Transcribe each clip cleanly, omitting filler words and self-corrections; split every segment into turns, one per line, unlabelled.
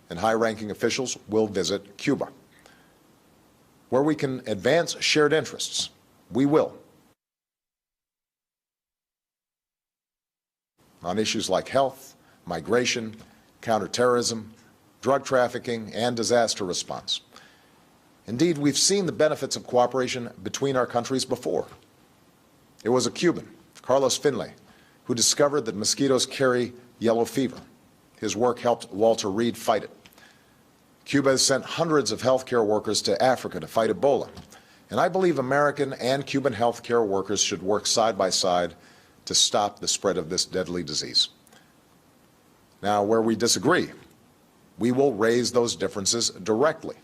and high-ranking officials will visit Cuba. Where we can advance shared interests, we will. On issues like health, migration, counterterrorism, drug trafficking, and disaster response. Indeed, we've seen the benefits of cooperation between our countries before. It was a Cuban, Carlos Finlay, who discovered that mosquitoes carry yellow fever. His work helped Walter Reed fight it. Cuba has sent hundreds of healthcare workers to Africa to fight Ebola, and I believe American and Cuban healthcare workers should work side by side to stop the spread of this deadly disease. Now, where we disagree, we will raise those differences directly,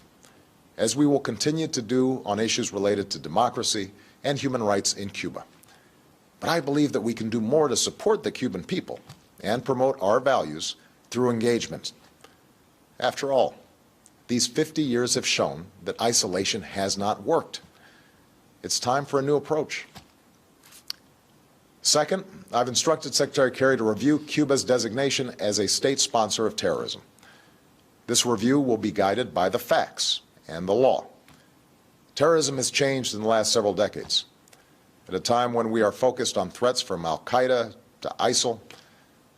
as we will continue to do on issues related to democracy and human rights in Cuba. But I believe that we can do more to support the Cuban people and promote our values through engagement. After all, these 50 years have shown that isolation has not worked. It's time for a new approach. Second, I've instructed Secretary Kerry to review Cuba's designation as a state sponsor of terrorism. This review will be guided by the facts and the law. Terrorism has changed in the last several decades. At a time when we are focused on threats from al-Qaeda to ISIL,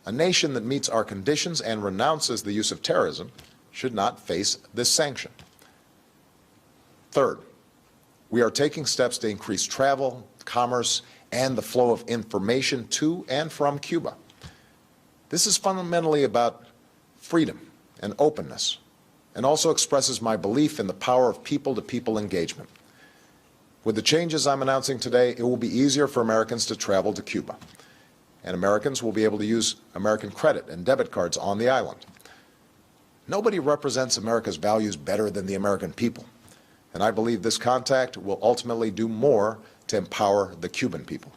a nation that meets our conditions and renounces the use of terrorism should not face this sanction. Third, we are taking steps to increase travel, commerce, and the flow of information to and from Cuba. This is fundamentally about freedom and openness, and also expresses my belief in the power of people-to-people engagement. With the changes I'm announcing today, it will be easier for Americans to travel to Cuba, and Americans will be able to use American credit and debit cards on the island. Nobody represents America's values better than the American people, and I believe this contact will ultimately do more to empower the Cuban people.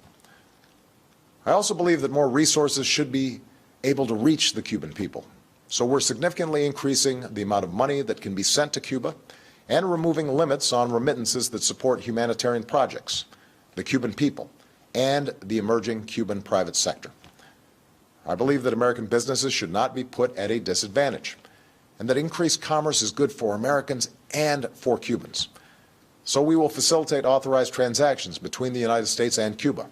I also believe that more resources should be able to reach the Cuban people, so we're significantly increasing the amount of money that can be sent to Cuba and removing limits on remittances that support humanitarian projects, the Cuban people, and the emerging Cuban private sector. I believe that American businesses should not be put at a disadvantage, and that increased commerce is good for Americans and for Cubans. So we will facilitate authorized transactions between the United States and Cuba.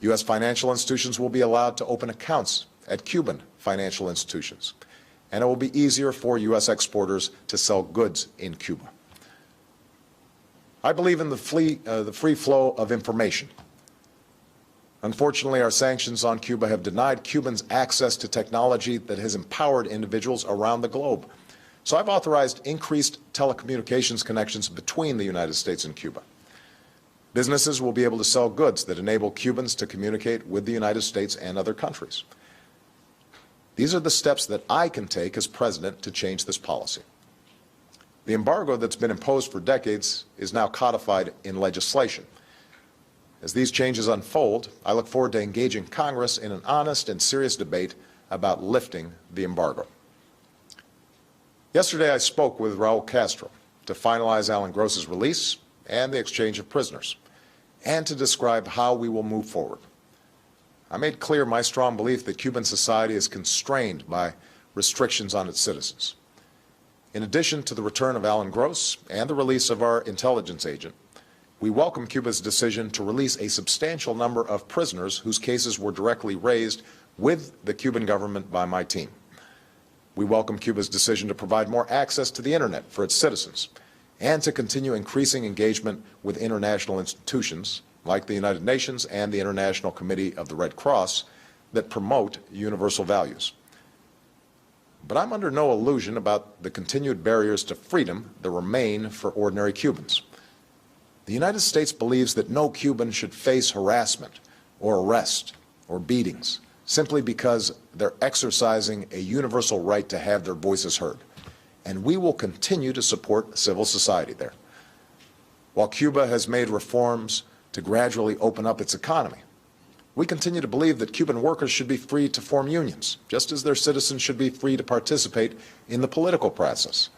U.S. financial institutions will be allowed to open accounts at Cuban financial institutions, and it will be easier for U.S. exporters to sell goods in Cuba. I believe in the free flow of information. Unfortunately, our sanctions on Cuba have denied Cubans access to technology that has empowered individuals around the globe. So I've authorized increased telecommunications connections between the United States and Cuba. Businesses will be able to sell goods that enable Cubans to communicate with the United States and other countries. These are the steps that I can take as president to change this policy. The embargo that's been imposed for decades is now codified in legislation. As these changes unfold, I look forward to engaging Congress in an honest and serious debate about lifting the embargo. Yesterday, I spoke with Raul Castro to finalize Alan Gross's release and the exchange of prisoners, and to describe how we will move forward. I made clear my strong belief that Cuban society is constrained by restrictions on its citizens. In addition to the return of Alan Gross and the release of our intelligence agent, we welcome Cuba's decision to release a substantial number of prisoners whose cases were directly raised with the Cuban government by my team. We welcome Cuba's decision to provide more access to the Internet for its citizens and to continue increasing engagement with international institutions like the United Nations and the International Committee of the Red Cross that promote universal values. But I'm under no illusion about the continued barriers to freedom that remain for ordinary Cubans. The United States believes that no Cuban should face harassment or arrest or beatings simply because they're exercising a universal right to have their voices heard. And we will continue to support civil society there. While Cuba has made reforms to gradually open up its economy, we continue to believe that Cuban workers should be free to form unions, just as their citizens should be free to participate in the political process.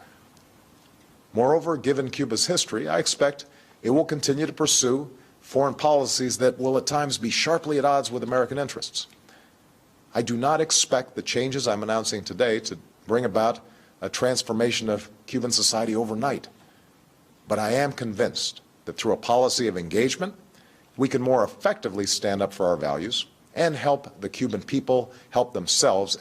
Moreover, given Cuba's history, I expect it will continue to pursue foreign policies that will at times be sharply at odds with American interests. I do not expect the changes I'm announcing today to bring about a transformation of Cuban society overnight. But I am convinced that through a policy of engagement, we can more effectively stand up for our values and help the Cuban people help themselves